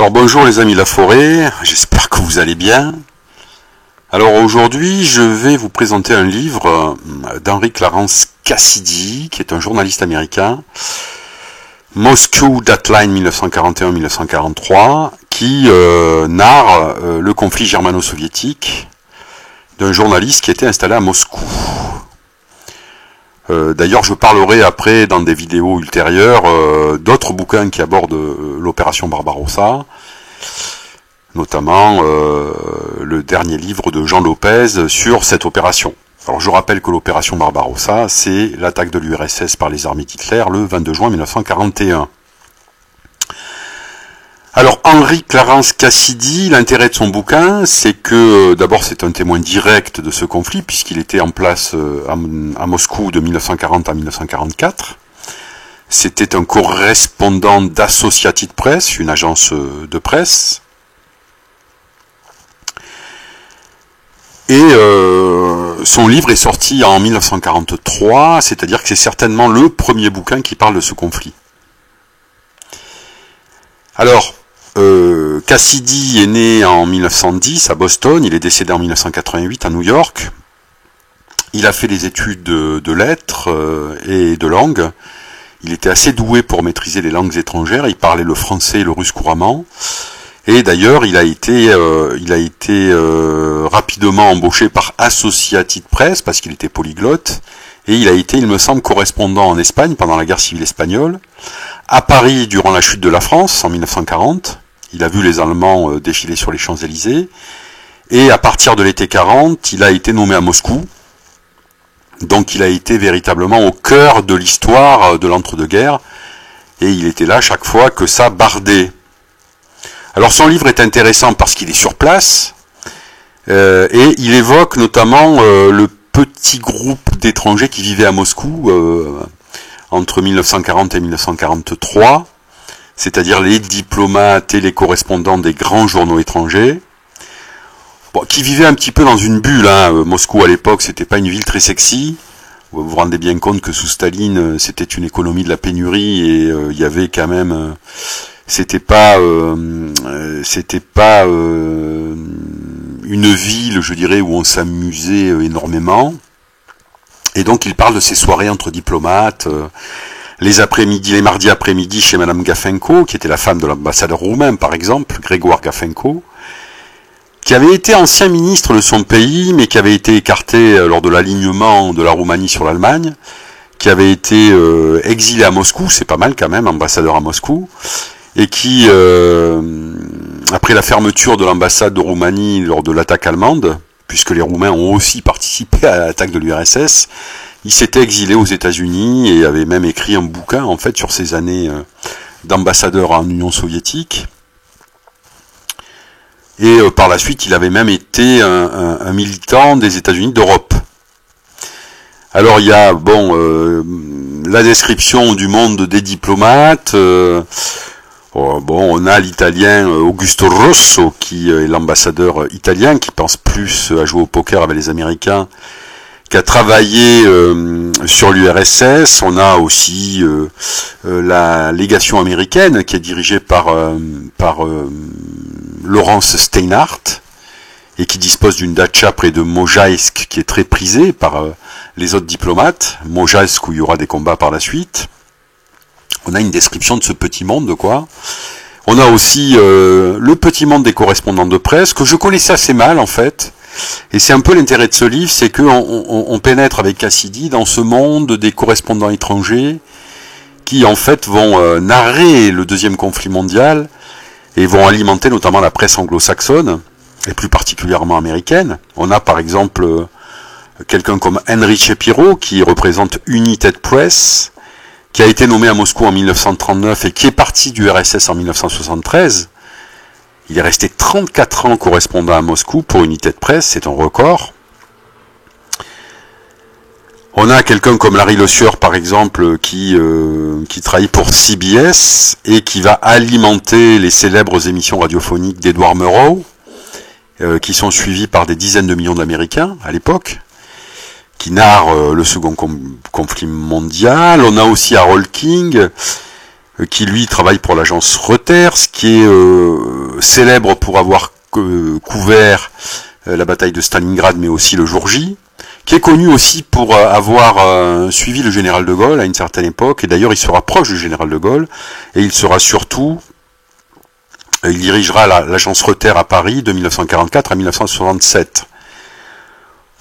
Alors bonjour les amis de la forêt, j'espère que vous allez bien. Alors aujourd'hui je vais vous présenter un livre d'Henry Clarence Cassidy, qui est un journaliste américain, Moscow Dateline 1941-1943, qui narre le conflit germano-soviétique d'un journaliste qui était installé à Moscou. D'ailleurs, je parlerai après, dans des vidéos ultérieures, d'autres bouquins qui abordent l'opération Barbarossa, notamment le dernier livre de Jean Lopez sur cette opération. Alors, je rappelle que l'opération Barbarossa, c'est l'attaque de l'URSS par les armées d'Hitler le 22 juin 1941. Alors, Henry Clarence Cassidy, l'intérêt de son bouquin, c'est que, d'abord, c'est un témoin direct de ce conflit, puisqu'il était en place à Moscou de 1940 à 1944. C'était un correspondant d'Associated Press, une agence de presse. Et son livre est sorti en 1943, c'est-à-dire que c'est certainement le premier bouquin qui parle de ce conflit. Alors, Cassidy est né en 1910 à Boston, il est décédé en 1988 à New York. Il a fait des études de lettres et de langues. Il était assez doué pour maîtriser les langues étrangères, il parlait le français et le russe couramment. Et d'ailleurs, il a été rapidement embauché par Associated Press parce qu'il était polyglotte. Et il a été, il me semble, correspondant en Espagne pendant la guerre civile espagnole, à Paris durant la chute de la France en 1940. Il a vu les Allemands défiler sur les Champs-Élysées. Et à partir de l'été 40, il a été nommé à Moscou. Donc il a été véritablement au cœur de l'histoire de l'entre-deux-guerres. Et il était là chaque fois que ça bardait. Alors son livre est intéressant parce qu'il est sur place. Et il évoque notamment le petit groupe d'étrangers qui vivaient à Moscou entre 1940 et 1943. C'est-à-dire les diplomates et les correspondants des grands journaux étrangers, qui vivaient un petit peu dans une bulle. Moscou à l'époque, c'était pas une ville très sexy. Vous vous rendez bien compte que sous Staline, c'était une économie de la pénurie et il y avait quand même, c'était pas une ville, je dirais, où on s'amusait énormément. Et donc il parle de ces soirées entre diplomates. Les après-midi, les mardis après-midi chez Madame Gafenko, qui était la femme de l'ambassadeur roumain, par exemple, Grégoire Gafenko, qui avait été ancien ministre de son pays, mais qui avait été écarté lors de l'alignement de la Roumanie sur l'Allemagne, qui avait été exilé à Moscou, c'est pas mal quand même, ambassadeur à Moscou, et qui, après la fermeture de l'ambassade de Roumanie lors de l'attaque allemande, puisque les Roumains ont aussi participé à l'attaque de l'URSS, il s'était exilé aux États-Unis et avait même écrit un bouquin en fait sur ses années d'ambassadeur en Union soviétique. Et par la suite, il avait même été un militant des États-Unis d'Europe. Alors il y a la description du monde des diplomates. On a l'italien Augusto Rosso qui est l'ambassadeur italien qui pense plus à jouer au poker avec les Américains, qui a travaillé sur l'URSS. On a aussi la légation américaine qui est dirigée par Lawrence Steinhardt et qui dispose d'une datcha près de Mojaisk qui est très prisée par les autres diplomates. Mojaisk où il y aura des combats par la suite. On a une description de ce petit monde, quoi. On a aussi le petit monde des correspondants de presse que je connaissais assez mal en fait. Et c'est un peu l'intérêt de ce livre, c'est qu'on pénètre avec Cassidy dans ce monde des correspondants étrangers qui en fait vont narrer le deuxième conflit mondial et vont alimenter notamment la presse anglo-saxonne et plus particulièrement américaine. On a par exemple quelqu'un comme Henry Shapiro qui représente United Press, qui a été nommé à Moscou en 1939 et qui est parti du RSS en 1973. Il est resté 34 ans correspondant à Moscou pour United Press, c'est un record. On a quelqu'un comme Larry Lossier, par exemple, qui travaille pour CBS et qui va alimenter les célèbres émissions radiophoniques d'Edward Murrow, qui sont suivies par des dizaines de millions d'Américains à l'époque, qui narrent le second conflit mondial. On a aussi Harold King, qui lui travaille pour l'agence Reuters, qui est célèbre pour avoir couvert la bataille de Stalingrad, mais aussi le jour J, qui est connu aussi pour avoir suivi le général de Gaulle à une certaine époque, et d'ailleurs il sera proche du général de Gaulle, et il sera surtout, il dirigera l'agence Reuters à Paris de 1944 à 1967.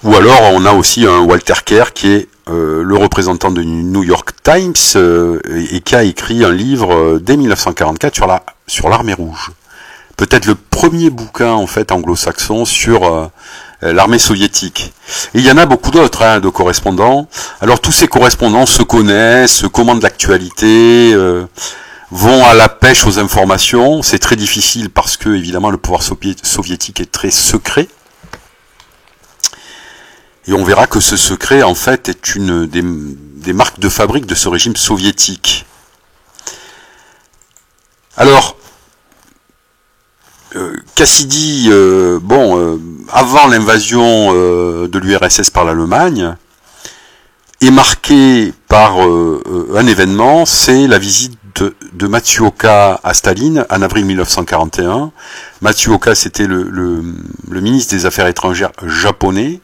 Ou alors on a aussi un Walter Kerr qui est le représentant du New York Times et qui a écrit un livre dès 1944 sur l'armée rouge. Peut-être le premier bouquin en fait anglo-saxon sur l'armée soviétique. Et il y en a beaucoup d'autres de correspondants. Alors tous ces correspondants se connaissent, commandent l'actualité, vont à la pêche aux informations. C'est très difficile parce que évidemment le pouvoir soviétique est très secret. Et on verra que ce secret, en fait, est une des marques de fabrique de ce régime soviétique. Alors, Cassidy, avant l'invasion de l'URSS par l'Allemagne, est marqué par un événement, c'est la visite de Matsuoka à Staline en avril 1941. Matsuoka, c'était le ministre des Affaires étrangères japonais.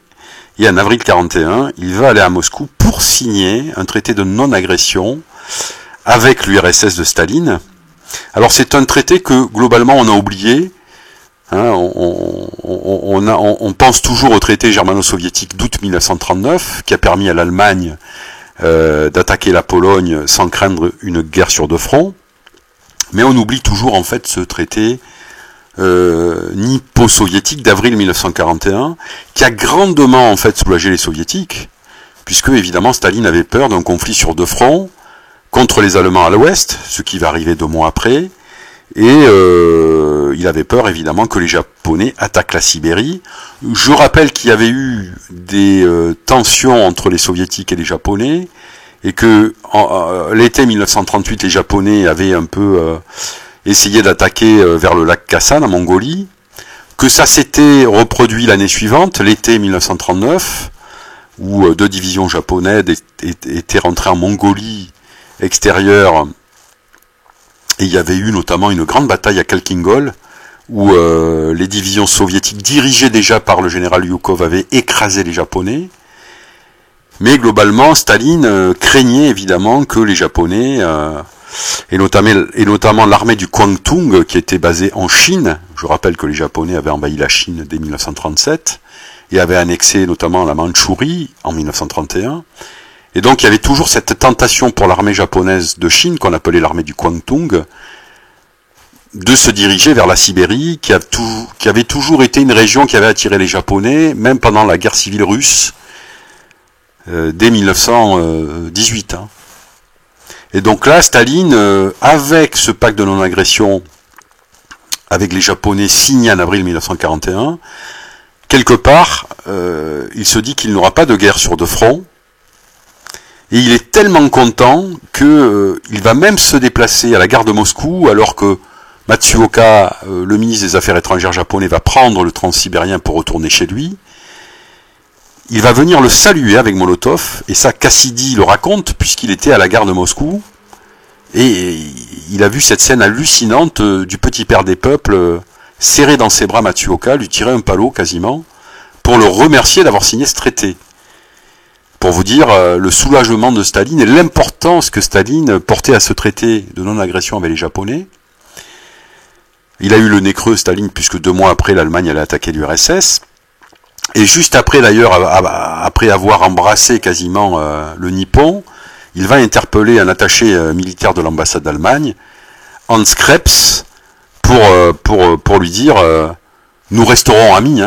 Et en avril 1941, il va aller à Moscou pour signer un traité de non-agression avec l'URSS de Staline. Alors c'est un traité que globalement on a oublié. On pense toujours au traité germano-soviétique d'août 1939 qui a permis à l'Allemagne d'attaquer la Pologne sans craindre une guerre sur deux fronts. Mais on oublie toujours en fait ce traité nippo-soviétique d'avril 1941, qui a grandement en fait soulagé les soviétiques, puisque évidemment Staline avait peur d'un conflit sur deux fronts, contre les Allemands à l'ouest, ce qui va arriver 2 mois après, et il avait peur évidemment que les Japonais attaquent la Sibérie. Je rappelle qu'il y avait eu des tensions entre les soviétiques et les Japonais, et que l'été 1938 les Japonais avaient un peu essayé d'attaquer vers le lac Khasan en Mongolie, que ça s'était reproduit l'année suivante, l'été 1939, où 2 divisions japonaises étaient rentrées en Mongolie extérieure, et il y avait eu notamment une grande bataille à Khalkhingol, où les divisions soviétiques dirigées déjà par le général Yukov avaient écrasé les Japonais, mais globalement Staline craignait évidemment que les Japonais et notamment l'armée du Kwantung qui était basée en Chine. Je rappelle que les Japonais avaient envahi la Chine dès 1937 et avaient annexé notamment la Mandchourie en 1931. Et donc il y avait toujours cette tentation pour l'armée japonaise de Chine, qu'on appelait l'armée du Kwantung, de se diriger vers la Sibérie, qui avait toujours été une région qui avait attiré les Japonais, même pendant la guerre civile russe, dès 1918. Et donc là, Staline, avec ce pacte de non-agression avec les Japonais signé en avril 1941, quelque part, il se dit qu'il n'aura pas de guerre sur deux fronts, et il est tellement content que il va même se déplacer à la gare de Moscou, alors que Matsuoka, le ministre des Affaires étrangères japonais, va prendre le transsibérien pour retourner chez lui. Il va venir le saluer avec Molotov, et ça Cassidy le raconte, puisqu'il était à la gare de Moscou, et il a vu cette scène hallucinante du petit père des peuples serrer dans ses bras Matsuoka, lui tirer un palot quasiment, pour le remercier d'avoir signé ce traité. Pour vous dire le soulagement de Staline et l'importance que Staline portait à ce traité de non-agression avec les Japonais. Il a eu le nez creux, Staline, puisque 2 mois après, l'Allemagne allait attaquer l'URSS. Et juste après, d'ailleurs, après avoir embrassé quasiment le Nippon, il va interpeller un attaché militaire de l'ambassade d'Allemagne, Hans Krebs, pour lui dire nous resterons amis.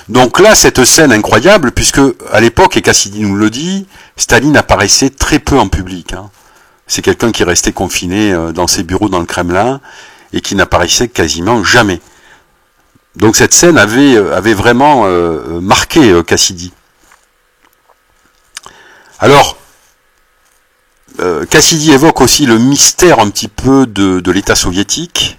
Donc là, cette scène incroyable, puisque à l'époque, et Cassidy nous le dit, Staline apparaissait très peu en public. C'est quelqu'un qui restait confiné dans ses bureaux dans le Kremlin et qui n'apparaissait quasiment jamais. Donc cette scène avait vraiment marqué Cassidy. Alors, Cassidy évoque aussi le mystère un petit peu de l'État soviétique.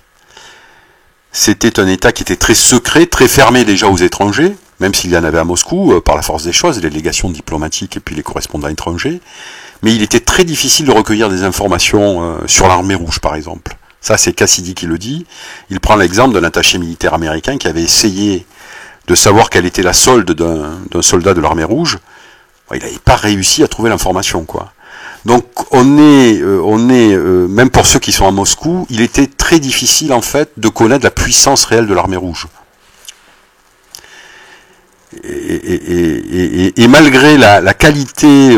C'était un État qui était très secret, très fermé déjà aux étrangers, même s'il y en avait à Moscou, par la force des choses, les légations diplomatiques et puis les correspondants étrangers. mais il était très difficile de recueillir des informations sur l'armée rouge, par exemple. Ça, c'est Cassidy qui le dit. Il prend l'exemple d'un attaché militaire américain qui avait essayé de savoir quelle était la solde d'un soldat de l'armée rouge. Il n'avait pas réussi à trouver l'information, quoi. Donc, même pour ceux qui sont à Moscou, il était très difficile, en fait, de connaître la puissance réelle de l'armée rouge. Et malgré la qualité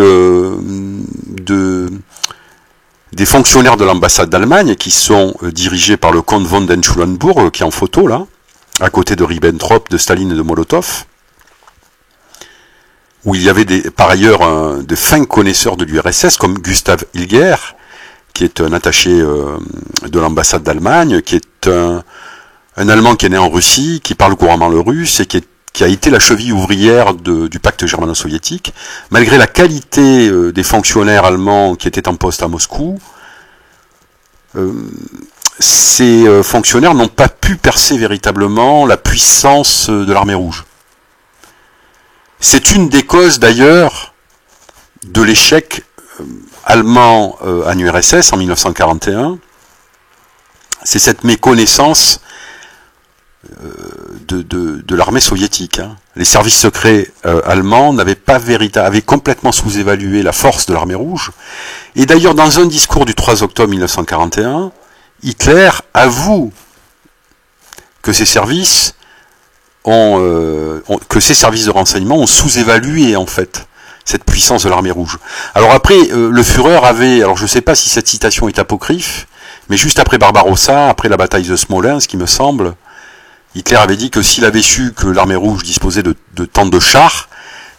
des fonctionnaires de l'ambassade d'Allemagne, qui sont dirigés par le comte von den Schulenburg, qui est en photo là, à côté de Ribbentrop, de Staline et de Molotov, où il y avait par ailleurs de fins connaisseurs de l'URSS, comme Gustav Hilger, qui est un attaché de l'ambassade d'Allemagne, qui est un Allemand qui est né en Russie, qui parle couramment le russe, et qui a été la cheville ouvrière du pacte germano-soviétique. Malgré la qualité des fonctionnaires allemands qui étaient en poste à Moscou, ces fonctionnaires n'ont pas pu percer véritablement la puissance de l'armée rouge. C'est une des causes d'ailleurs de l'échec allemand en URSS en 1941. C'est cette méconnaissance de l'armée soviétique. Les services secrets allemands avaient complètement sous-évalué la force de l'armée rouge. Et d'ailleurs, dans un discours du 3 octobre 1941, Hitler avoue que ces services de renseignement ont sous-évalué en fait cette puissance de l'armée rouge. Alors après, le Führer alors je ne sais pas si cette citation est apocryphe, mais juste après Barbarossa, après la bataille de Smolensk, il me semble, Hitler avait dit que s'il avait su que l'armée rouge disposait de tant de chars,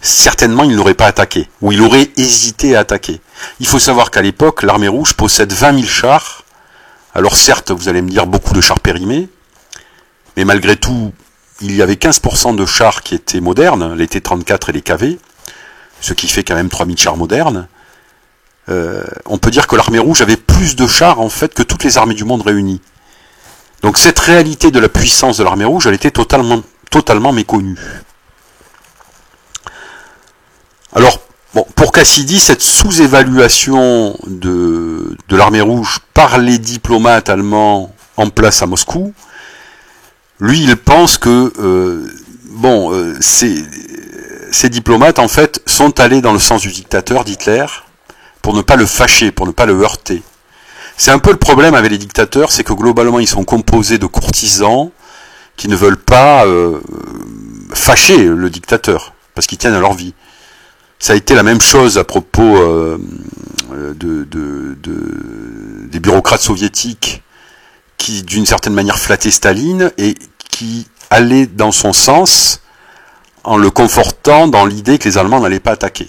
certainement il n'aurait pas attaqué, ou il aurait hésité à attaquer. Il faut savoir qu'à l'époque, l'armée rouge possède 20 000 chars. Alors certes, vous allez me dire beaucoup de chars périmés, mais malgré tout, il y avait 15% de chars qui étaient modernes, les T-34 et les KV, ce qui fait quand même 3000 chars modernes. On peut dire que l'armée rouge avait plus de chars en fait que toutes les armées du monde réunies. Donc cette réalité de la puissance de l'armée rouge, elle était totalement méconnue. Alors, bon, pour Cassidy, cette sous-évaluation de l'armée rouge par les diplomates allemands en place à Moscou, lui, il pense que ces diplomates, en fait, sont allés dans le sens du dictateur d'Hitler pour ne pas le fâcher, pour ne pas le heurter. C'est un peu le problème avec les dictateurs, c'est que globalement, ils sont composés de courtisans qui ne veulent pas fâcher le dictateur, parce qu'ils tiennent à leur vie. Ça a été la même chose à propos des bureaucrates soviétiques qui, d'une certaine manière, flattaient Staline et qui allaient dans son sens en le confortant dans l'idée que les Allemands n'allaient pas attaquer.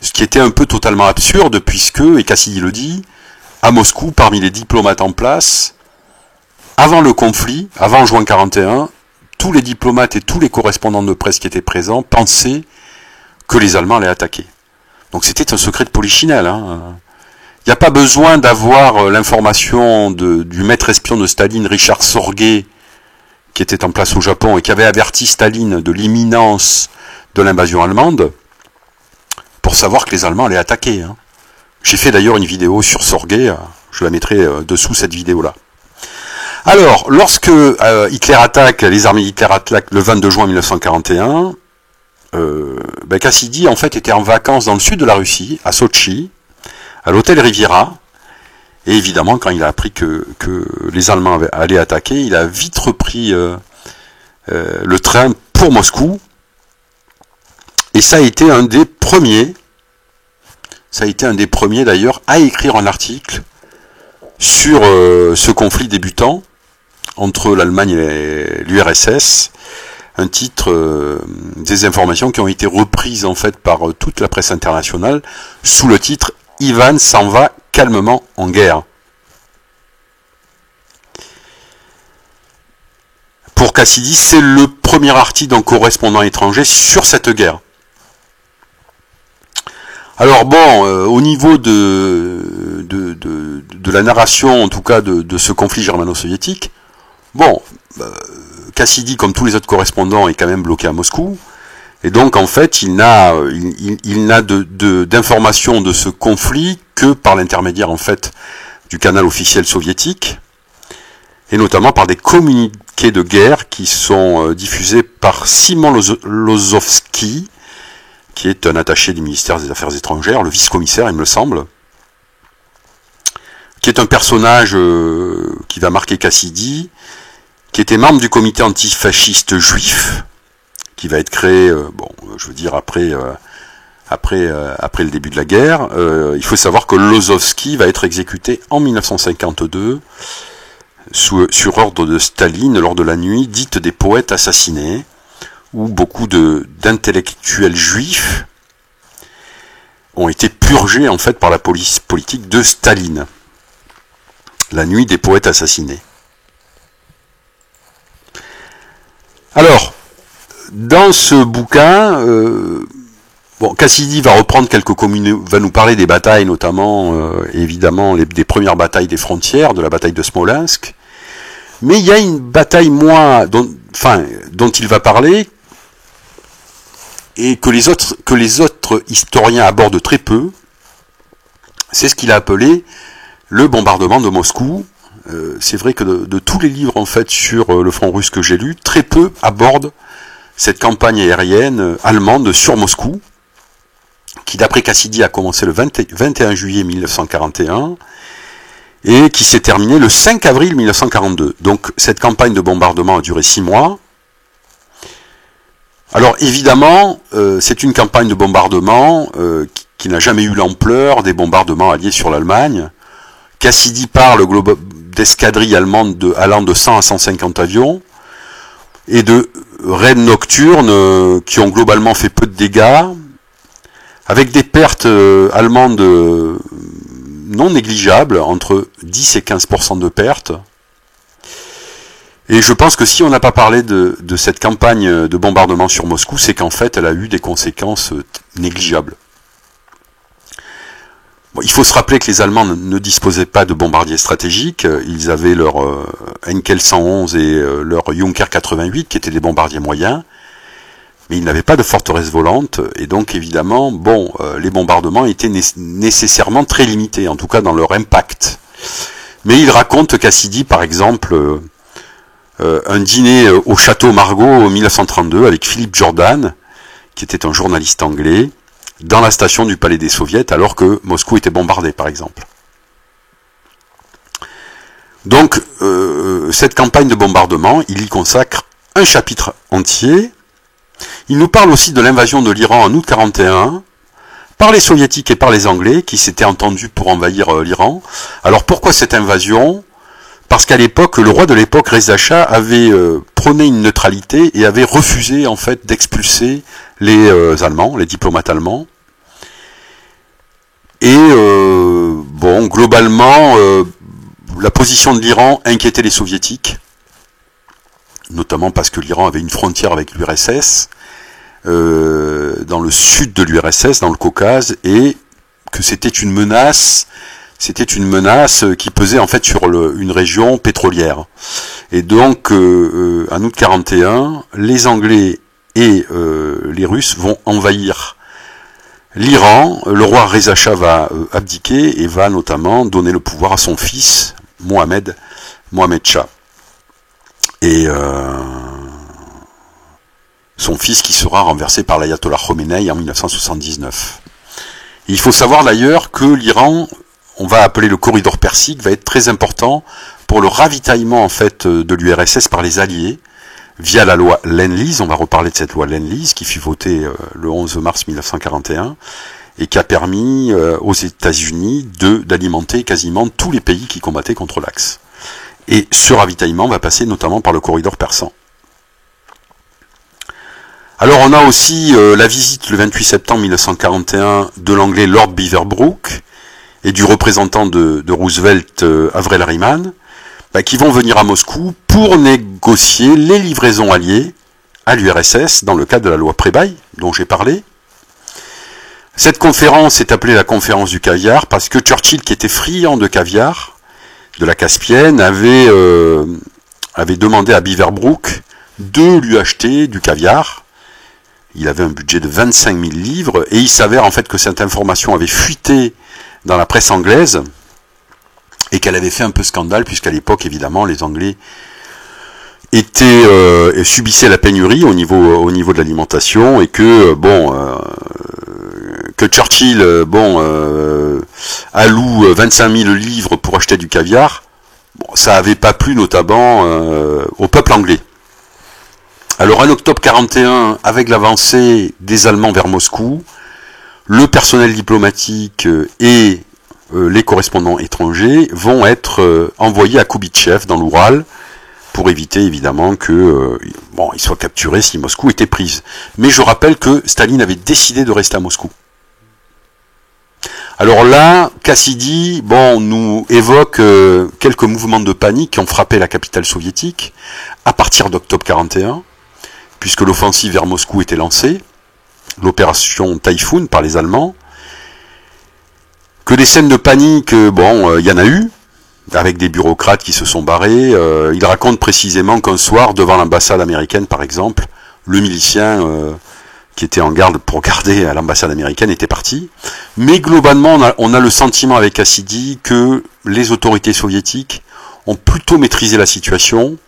Ce qui était un peu totalement absurde, puisque, et Cassidy le dit, à Moscou, parmi les diplomates en place, avant le conflit, avant juin 41, tous les diplomates et tous les correspondants de presse qui étaient présents pensaient que les Allemands allaient attaquer. Donc c'était un secret de polichinelle. Il n'y a pas besoin d'avoir l'information du maître espion de Staline, Richard Sorge, qui était en place au Japon et qui avait averti Staline de l'imminence de l'invasion allemande, pour savoir que les Allemands allaient attaquer. J'ai fait d'ailleurs une vidéo sur Sorge, je la mettrai dessous cette vidéo-là. Alors, lorsque Hitler attaque, les armées d'Hitler attaquent le 22 juin 1941, Cassidy en fait était en vacances dans le sud de la Russie, à Sochi, à l'hôtel Riviera, et évidemment quand il a appris que les Allemands allaient attaquer, il a vite repris le train pour Moscou, et ça a été un des premiers d'ailleurs à écrire un article sur ce conflit débutant entre l'Allemagne et l'URSS, un titre, des informations qui ont été reprises en fait par toute la presse internationale sous le titre « Ivan s'en va calmement en guerre ». Pour Cassidy, c'est le premier article d'un correspondant étranger sur cette guerre. Alors bon, au niveau de la narration, en tout cas de ce conflit germano-soviétique, bon, Cassidy, comme tous les autres correspondants, est quand même bloqué à Moscou. Et donc en fait, il n'a d'informations de ce conflit que par l'intermédiaire en fait du canal officiel soviétique, et notamment par des communiqués de guerre qui sont diffusés par Simon Lozovsky, qui est un attaché du ministère des Affaires étrangères, le vice-commissaire, il me semble, qui est un personnage qui va marquer Cassidy, qui était membre du comité antifasciste juif, qui va être créé, après le début de la guerre. Il faut savoir que Lozovsky va être exécuté en 1952 sur ordre de Staline lors de la nuit dite des poètes assassinés, où beaucoup d'intellectuels juifs ont été purgés en fait par la police politique de Staline. La nuit des poètes assassinés. Alors, dans ce bouquin, Cassidy va reprendre va nous parler des batailles, notamment, évidemment, des premières batailles des frontières, de la bataille de Smolensk. Mais il y a une bataille dont il va parler, et que les autres historiens abordent très peu. C'est ce qu'il a appelé le bombardement de Moscou. C'est vrai que de tous les livres en fait sur le front russe que j'ai lus, très peu abordent cette campagne aérienne allemande sur Moscou, qui d'après Cassidy a commencé le 21 juillet 1941 et qui s'est terminée le 5 avril 1942. Donc cette campagne de bombardement a duré 6 mois. Alors évidemment, c'est une campagne de bombardement qui n'a jamais eu l'ampleur des bombardements alliés sur l'Allemagne. Cassidy parle d'escadrilles allemandes allant de 100 à 150 avions et de raids nocturnes qui ont globalement fait peu de dégâts, avec des pertes allemandes non négligeables, entre 10 et 15% de pertes. Et je pense que si on n'a pas parlé de cette campagne de bombardement sur Moscou, c'est qu'en fait elle a eu des conséquences négligeables. Il faut se rappeler que les Allemands ne disposaient pas de bombardiers stratégiques, ils avaient leur Henkel 111 et leur Junker 88 qui étaient des bombardiers moyens, mais ils n'avaient pas de forteresse volante, et donc évidemment, les bombardements étaient nécessairement très limités, en tout cas dans leur impact. Mais il raconte Cassidy, par exemple, un dîner au château Margaux en 1932 avec Philippe Jordan, qui était un journaliste anglais, dans la station du Palais des Soviets, alors que Moscou était bombardé, par exemple. Donc, cette campagne de bombardement, il y consacre un chapitre entier. Il nous parle aussi de l'invasion de l'Iran en août 1941, par les Soviétiques et par les Anglais, qui s'étaient entendus pour envahir l'Iran. Alors, pourquoi cette invasion ? Parce qu'à l'époque, le roi de l'époque, Reza Shah, avait prôné une neutralité et avait refusé, en fait, d'expulser les Allemands, les diplomates allemands. Et globalement, la position de l'Iran inquiétait les Soviétiques, notamment parce que l'Iran avait une frontière avec l'URSS, dans le sud de l'URSS, dans le Caucase, et que c'était une menace qui pesait en fait sur une région pétrolière. Et donc, en août 1941, les Anglais et les Russes vont envahir l'Iran. Le roi Reza Shah va abdiquer et va notamment donner le pouvoir à son fils, Mohammed Shah. Et son fils qui sera renversé par l'ayatollah Khomeini en 1979. Et il faut savoir d'ailleurs que l'Iran, on va appeler le corridor persique, va être très important pour le ravitaillement en fait de l'URSS par les Alliés, via la loi Lend-Lease. On va reparler de cette loi Lend-Lease qui fut votée le 11 mars 1941 et qui a permis aux États-Unis d'alimenter quasiment tous les pays qui combattaient contre l'Axe. Et ce ravitaillement va passer notamment par le corridor persan. Alors on a aussi la visite le 28 septembre 1941 de l'anglais Lord Beaverbrook et du représentant de Roosevelt, Avril Harriman, qui vont venir à Moscou pour négocier les livraisons alliées à l'URSS dans le cadre de la loi Prébaille, dont j'ai parlé. Cette conférence est appelée la conférence du caviar parce que Churchill, qui était friand de caviar, de la Caspienne, avait demandé à Beaverbrook de lui acheter du caviar. Il avait un budget de 25 000 livres, et il s'avère en fait que cette information avait fuité dans la presse anglaise, et qu'elle avait fait un peu scandale, puisqu'à l'époque, évidemment, les Anglais subissaient la pénurie au niveau de l'alimentation, et que que Churchill alloue 25 000 livres pour acheter du caviar, ça avait pas plu notamment au peuple anglais. Alors en octobre 41, avec l'avancée des Allemands vers Moscou, le personnel diplomatique et les correspondants étrangers vont être envoyés à Koubitchev dans l'Oural pour éviter évidemment que ils soient capturés si Moscou était prise. Mais je rappelle que Staline avait décidé de rester à Moscou. Alors là, Cassidy, nous évoque quelques mouvements de panique qui ont frappé la capitale soviétique à partir d'octobre 41, puisque l'offensive vers Moscou était lancée, l'opération Typhoon par les Allemands, que des scènes de panique, il y en a eu, avec des bureaucrates qui se sont barrés. Il raconte précisément qu'un soir, devant l'ambassade américaine par exemple, le milicien qui était en garde pour garder à l'ambassade américaine était parti. Mais globalement, on a le sentiment avec Cassidy que les autorités soviétiques ont plutôt maîtrisé la situation,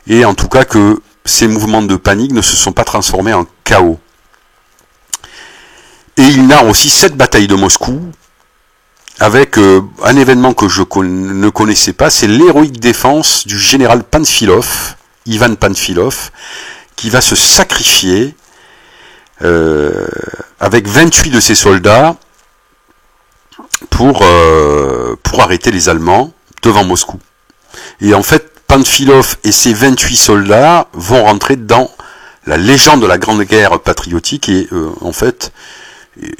et en tout cas que ces mouvements de panique ne se sont pas transformés en chaos. Et il narre aussi cette bataille de Moscou, avec un événement que je ne connaissais pas, c'est l'héroïque défense du général Panfilov, Ivan Panfilov, qui va se sacrifier avec 28 de ses soldats pour arrêter les Allemands devant Moscou. Et en fait, Panfilov et ses 28 soldats vont rentrer dans la légende de la Grande Guerre patriotique, et en fait,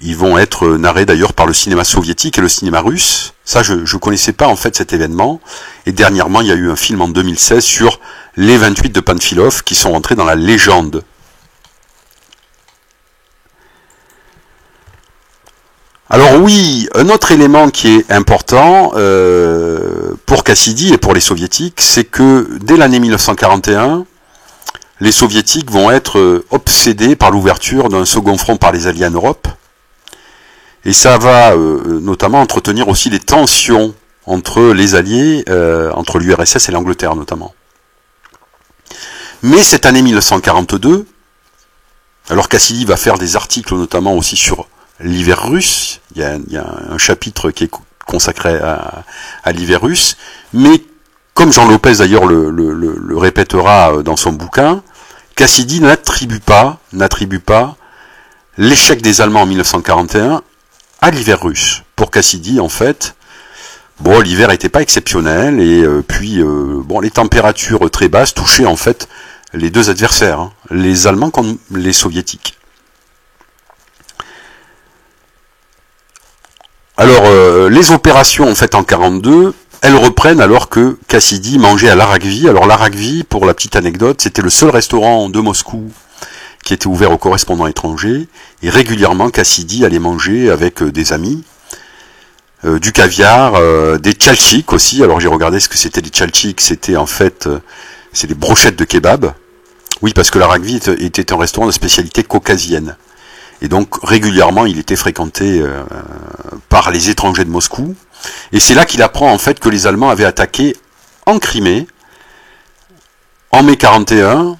ils vont être narrés d'ailleurs par le cinéma soviétique et le cinéma russe. Ça, je connaissais pas en fait cet événement. Et dernièrement, il y a eu un film en 2016 sur les 28 de Panfilov qui sont rentrés dans la légende. Alors oui, un autre élément qui est important pour Cassidy et pour les soviétiques, c'est que dès l'année 1941, les soviétiques vont être obsédés par l'ouverture d'un second front par les alliés en Europe. Et ça va notamment entretenir aussi des tensions entre les alliés, entre l'URSS et l'Angleterre notamment. Mais cette année 1942, alors Cassidy va faire des articles notamment aussi sur l'hiver russe, il y a un chapitre qui est consacré à l'hiver russe, mais comme Jean Lopez d'ailleurs le répétera dans son bouquin, Cassidy n'attribue pas l'échec des Allemands en 1941 à l'hiver russe. Pour Cassidy, en fait, l'hiver n'était pas exceptionnel, et puis les températures très basses touchaient en fait les deux adversaires, les Allemands comme les Soviétiques. Alors, les opérations en fait en 42, elles reprennent alors que Cassidy mangeait à l'Arakvi. Alors l'Arakvi, pour la petite anecdote, c'était le seul restaurant de Moscou qui était ouvert aux correspondants étrangers, et régulièrement Cassidy allait manger avec des amis du caviar, des tchaltchiks aussi. Alors j'ai regardé ce que c'était les tchaltchiks, c'était en fait c'est des brochettes de kebab. Oui, parce que l'Arakvi était un restaurant de spécialité caucasienne. Et donc régulièrement il était fréquenté par les étrangers de Moscou, et c'est là qu'il apprend en fait que les Allemands avaient attaqué en Crimée en mai 41.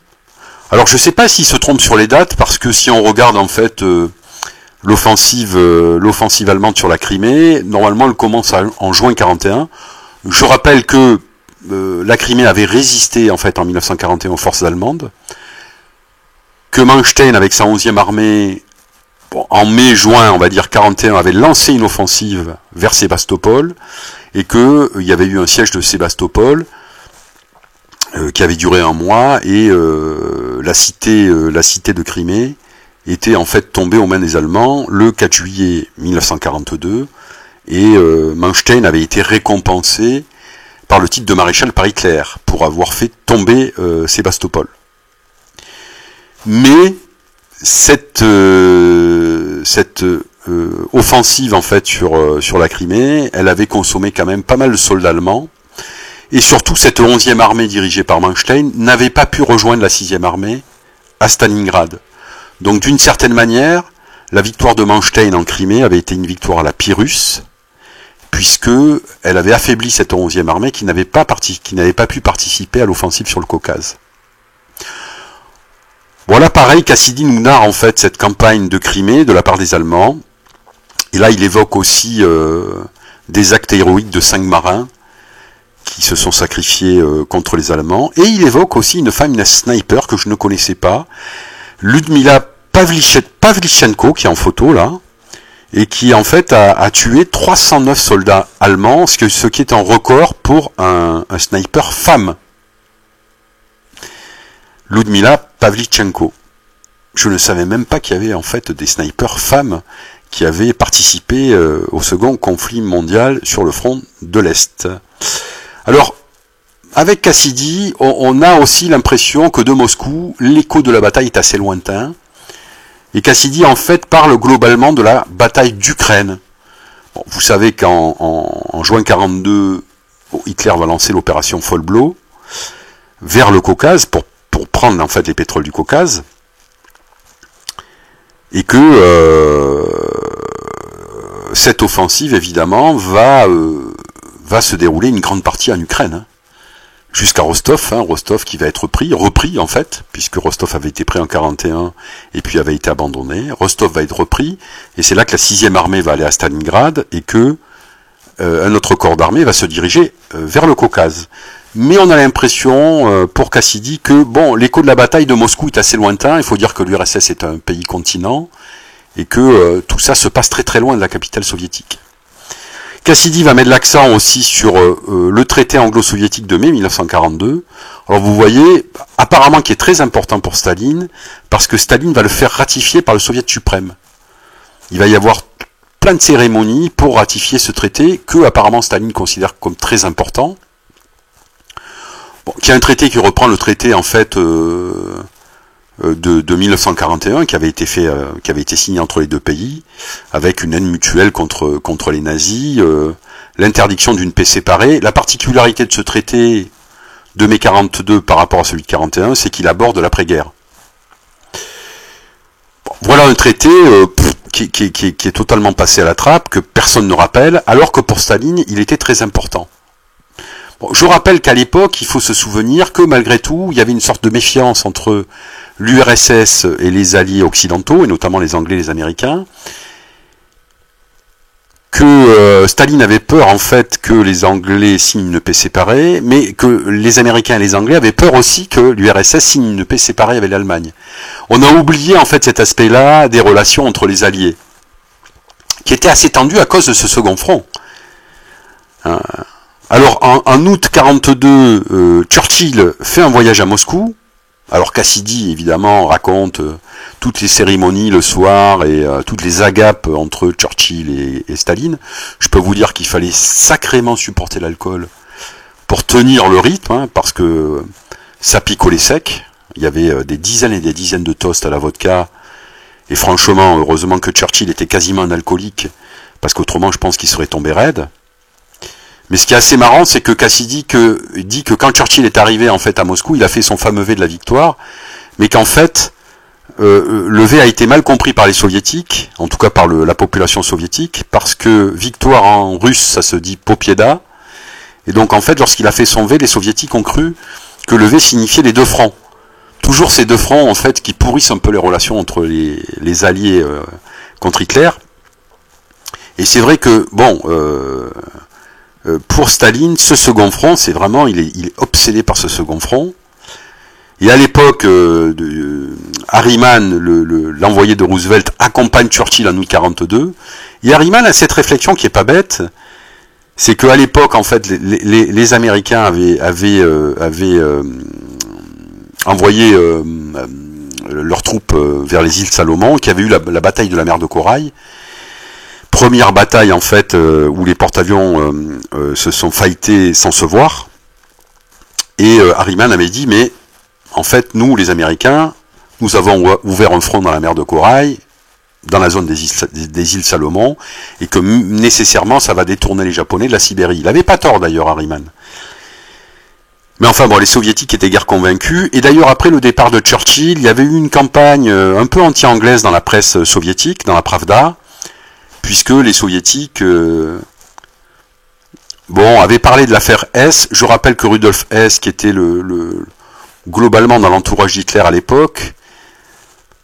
Alors je sais pas s'il se trompe sur les dates, parce que si on regarde en fait l'offensive allemande sur la Crimée, normalement elle commence en juin 41. Je rappelle que la Crimée avait résisté en fait en 1941 aux forces allemandes, que Manstein avec sa 11e armée en mai-juin, on va dire 41, avait lancé une offensive vers Sébastopol, et qu'il y avait eu un siège de Sébastopol qui avait duré un mois, et la cité de Crimée était en fait tombée aux mains des Allemands le 4 juillet 1942, et Manstein avait été récompensé par le titre de maréchal par Hitler pour avoir fait tomber Sébastopol. Mais cette offensive en fait sur la Crimée, elle avait consommé quand même pas mal de soldats allemands, et surtout cette 11e armée dirigée par Manstein n'avait pas pu rejoindre la 6e armée à Stalingrad. Donc d'une certaine manière, la victoire de Manstein en Crimée avait été une victoire à la Pyrrhus, puisque elle avait affaibli cette 11e armée qui n'avait pas pu participer à l'offensive sur le Caucase. Voilà, pareil, Cassidy nous narre en fait cette campagne de Crimée de la part des Allemands. Et là, il évoque aussi des actes héroïques de 5 marins qui se sont sacrifiés contre les Allemands. Et il évoque aussi une femme, une sniper que je ne connaissais pas, Ludmila Pavlichenko, qui est en photo là, et qui en fait a tué 309 soldats allemands, ce qui est un record pour un sniper femme. Ludmila Pavlichenko. Je ne savais même pas qu'il y avait en fait des snipers femmes qui avaient participé au second conflit mondial sur le front de l'Est. Alors, avec Cassidy, on a aussi l'impression que de Moscou, l'écho de la bataille est assez lointain. Et Cassidy, en fait, parle globalement de la bataille d'Ukraine. Bon, vous savez qu'en juin 42, Hitler va lancer l'opération Folblow vers le Caucase pour prendre en fait les pétroles du Caucase. Et que cette offensive, évidemment, va se dérouler une grande partie en Ukraine. Hein. Jusqu'à Rostov, Rostov qui va être repris en fait, puisque Rostov avait été pris en 41 et puis avait été abandonné. Rostov va être repris, et c'est là que la 6e armée va aller à Stalingrad, et que un autre corps d'armée va se diriger vers le Caucase. Mais on a l'impression, pour Cassidy, que bon, l'écho de la bataille de Moscou est assez lointain. Il faut dire que l'URSS est un pays continent, et que tout ça se passe très très loin de la capitale soviétique. Cassidy va mettre l'accent aussi sur le traité anglo-soviétique de mai 1942. Alors vous voyez, apparemment qui est très important pour Staline, parce que Staline va le faire ratifier par le Soviet suprême. Il va y avoir plein de cérémonies pour ratifier ce traité, que apparemment Staline considère comme très important. Bon, qui est un traité qui reprend le traité en fait de 1941 qui avait été signé entre les deux pays, avec une haine mutuelle contre les nazis, l'interdiction d'une paix séparée. La particularité de ce traité de mai 42 par rapport à celui de 41, c'est qu'il aborde l'après-guerre. Bon, voilà un traité qui est totalement passé à la trappe, que personne ne rappelle, alors que pour Staline, il était très important. Bon, je rappelle qu'à l'époque, il faut se souvenir que malgré tout, il y avait une sorte de méfiance entre l'URSS et les alliés occidentaux, et notamment les Anglais et les Américains, que Staline avait peur en fait que les Anglais signent une paix séparée, mais que les Américains et les Anglais avaient peur aussi que l'URSS signe une paix séparée avec l'Allemagne. On a oublié en fait cet aspect-là des relations entre les alliés, qui était assez tendu à cause de ce second front. Alors en août 42, Churchill fait un voyage à Moscou. Alors Cassidy évidemment raconte toutes les cérémonies le soir et toutes les agapes entre Churchill et Staline. Je peux vous dire qu'il fallait sacrément supporter l'alcool pour tenir le rythme, parce que ça picolait sec. Il y avait des dizaines et des dizaines de toasts à la vodka. Et franchement, heureusement que Churchill était quasiment un alcoolique, parce qu'autrement je pense qu'il serait tombé raide. Mais ce qui est assez marrant, c'est que Cassidy dit que quand Churchill est arrivé en fait à Moscou, il a fait son fameux V de la victoire, mais qu'en fait le V a été mal compris par les soviétiques, en tout cas par la population soviétique, parce que victoire en russe ça se dit Popieda, et donc en fait lorsqu'il a fait son V, les soviétiques ont cru que le V signifiait les deux fronts. Toujours ces deux fronts en fait qui pourrissent un peu les relations entre les alliés contre Hitler. Et c'est vrai que bon. Pour Staline, ce second front, c'est vraiment, il est obsédé par ce second front. Et à l'époque, Harriman, l'envoyé de Roosevelt, accompagne Churchill en août 42. Et Harriman a cette réflexion qui est pas bête, c'est qu'à l'époque, en fait, les Américains avaient envoyé leurs troupes vers les îles Salomon, qui avaient eu la bataille de la mer de Corail. Première bataille en fait où les porte-avions se sont fightés sans se voir, et Harriman avait dit mais en fait nous les Américains nous avons ouvert un front dans la mer de Corail, dans la zone des îles Salomon, et que nécessairement ça va détourner les Japonais de la Sibérie. Il avait pas tort d'ailleurs Harriman. Mais enfin bon, les soviétiques étaient guère convaincus, et d'ailleurs après le départ de Churchill, il y avait eu une campagne un peu anti-anglaise dans la presse soviétique, dans la Pravda, puisque les soviétiques avaient parlé de l'affaire Hess. Je rappelle que Rudolf Hess, qui était globalement dans l'entourage d'Hitler à l'époque,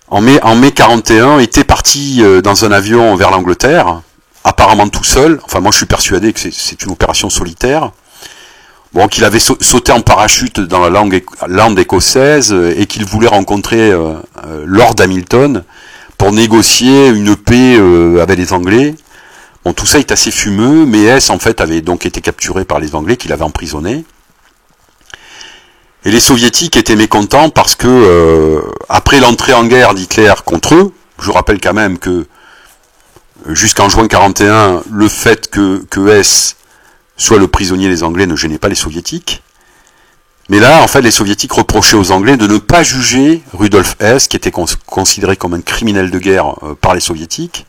en mai 41, était parti dans un avion vers l'Angleterre, apparemment tout seul. Enfin, moi je suis persuadé que c'est une opération solitaire. Bon, qu'il avait sauté en parachute dans la lande écossaise et qu'il voulait rencontrer Lord Hamilton pour négocier une paix avec les Anglais. Bon, tout ça est assez fumeux, mais Hess en fait avait donc été capturé par les Anglais qui l'avaient emprisonné. Et les Soviétiques étaient mécontents parce que après l'entrée en guerre d'Hitler contre eux, je rappelle quand même que jusqu'en juin 41, le fait que Hess soit le prisonnier des Anglais ne gênait pas les Soviétiques. Mais là, en fait, les Soviétiques reprochaient aux Anglais de ne pas juger Rudolf Hess, qui était considéré comme un criminel de guerre par les Soviétiques.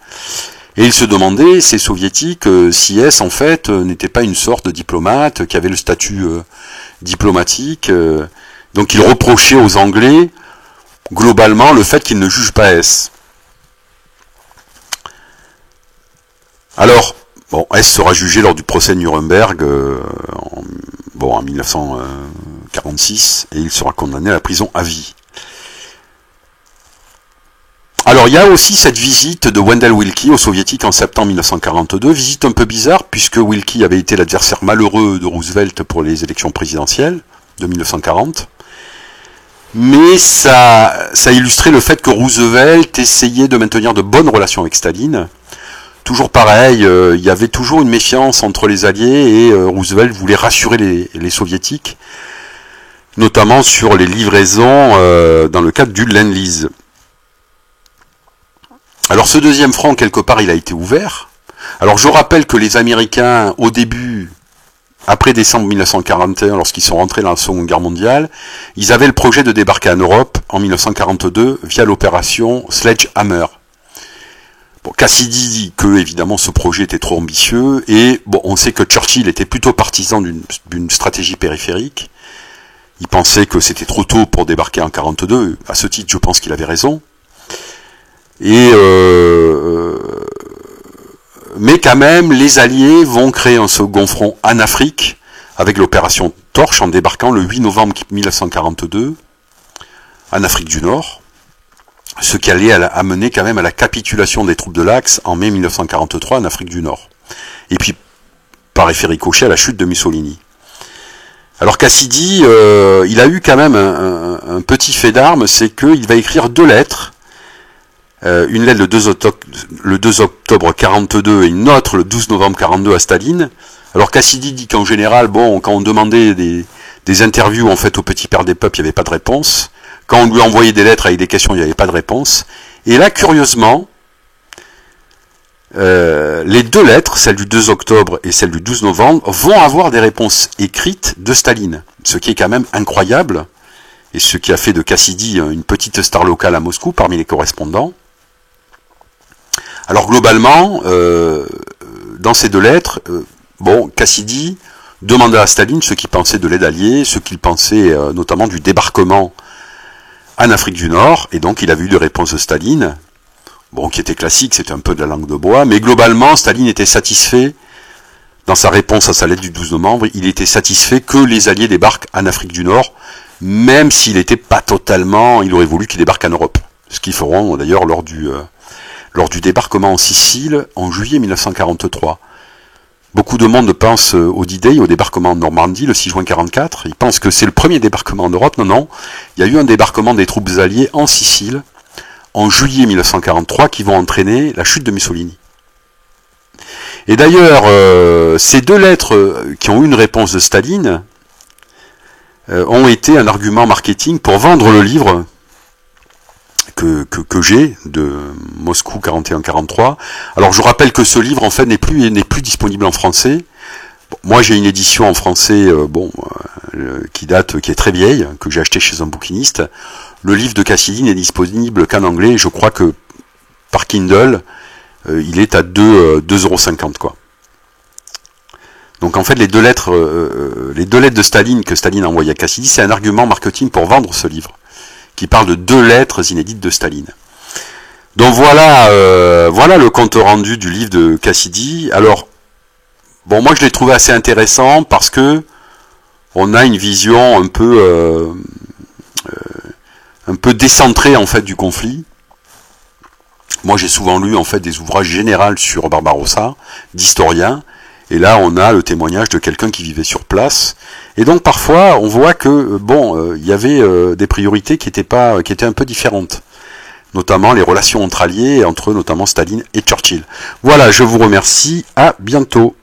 Et ils se demandaient, ces Soviétiques, si Hess, en fait, n'était pas une sorte de diplomate, qui avait le statut diplomatique. Donc ils reprochaient aux Anglais, globalement, le fait qu'ils ne jugent pas Hess. Alors, bon, Hess sera jugé lors du procès de Nuremberg en 1946 et il sera condamné à la prison à vie. Alors il y a aussi cette visite de Wendell Willkie aux Soviétiques en septembre 1942, visite un peu bizarre puisque Willkie avait été l'adversaire malheureux de Roosevelt pour les élections présidentielles de 1940. Mais ça illustrait le fait que Roosevelt essayait de maintenir de bonnes relations avec Staline. Toujours pareil, il y avait toujours une méfiance entre les Alliés et Roosevelt voulait rassurer les Soviétiques, notamment sur les livraisons dans le cadre du Lend-Lease. Alors ce deuxième front, quelque part, il a été ouvert. Alors je rappelle que les Américains, au début, après décembre 1941, lorsqu'ils sont rentrés dans la Seconde Guerre mondiale, ils avaient le projet de débarquer en Europe en 1942 via l'opération Sledgehammer. Bon, Cassidy dit que, évidemment, ce projet était trop ambitieux, et bon, on sait que Churchill était plutôt partisan d'une stratégie périphérique. Il pensait que c'était trop tôt pour débarquer en 1942. À ce titre, je pense qu'il avait raison. Mais quand même, les Alliés vont créer un second front en Afrique, avec l'opération Torche, en débarquant le 8 novembre 1942, en Afrique du Nord. Ce qui allait amener quand même à la capitulation des troupes de l'Axe en mai 1943 en Afrique du Nord. Et puis, par effet ricochet, à la chute de Mussolini. Alors Cassidy, il a eu quand même un petit fait d'armes, c'est qu'il va écrire 2 lettres. Une lettre le 2 octobre 42 et une autre le 12 novembre 42 à Staline. Alors Cassidy dit qu'en général, bon, quand on demandait des interviews en fait au petit père des peuples, il n'y avait pas de réponse. Quand on lui envoyait des lettres avec des questions, il n'y avait pas de réponse. Et là, curieusement, les 2 lettres, celle du 2 octobre et celle du 12 novembre, vont avoir des réponses écrites de Staline. Ce qui est quand même incroyable, et ce qui a fait de Cassidy une petite star locale à Moscou parmi les correspondants. Alors globalement, dans ces 2 lettres, Cassidy demandait à Staline ce qu'il pensait de l'aide alliée, ce qu'il pensait notamment du débarquement en Afrique du Nord, et donc il avait eu des réponses de Staline, qui était classique, c'était un peu de la langue de bois, mais globalement, Staline était satisfait, dans sa réponse à sa lettre du 12 novembre, il était satisfait que les Alliés débarquent en Afrique du Nord, même s'il n'était pas totalement, il aurait voulu qu'ils débarquent en Europe, ce qu'ils feront d'ailleurs lors du débarquement en Sicile en juillet 1943. Beaucoup de monde pense au D-Day, au débarquement en Normandie, le 6 juin 1944. Ils pensent que c'est le premier débarquement en Europe. Non. Il y a eu un débarquement des troupes alliées en Sicile, en juillet 1943, qui vont entraîner la chute de Mussolini. Et d'ailleurs, ces 2 lettres qui ont eu une réponse de Staline ont été un argument marketing pour vendre le livre que j'ai de Moscou 41-43. Alors je rappelle que ce livre en fait n'est plus disponible en français. Bon, moi j'ai une édition en français qui est très vieille, que j'ai acheté chez un bouquiniste. Le livre de Cassidy n'est disponible qu'en anglais. Je crois que par Kindle il est à 2,50 € quoi. Donc en fait, les deux lettres de Staline que Staline a envoyées à Cassidy, c'est un argument marketing pour vendre ce livre, qui parle de 2 lettres inédites de Staline. Donc voilà, voilà le compte rendu du livre de Cassidy. Alors, bon, moi je l'ai trouvé assez intéressant parce que on a une vision un peu décentrée en fait du conflit. Moi j'ai souvent lu en fait des ouvrages généraux sur Barbarossa, d'historiens, et là on a le témoignage de quelqu'un qui vivait sur place. Et donc parfois on voit que bon, il y avait des priorités qui étaient un peu différentes, notamment les relations entre alliés, entre notamment Staline et Churchill. Voilà, je vous remercie, à bientôt.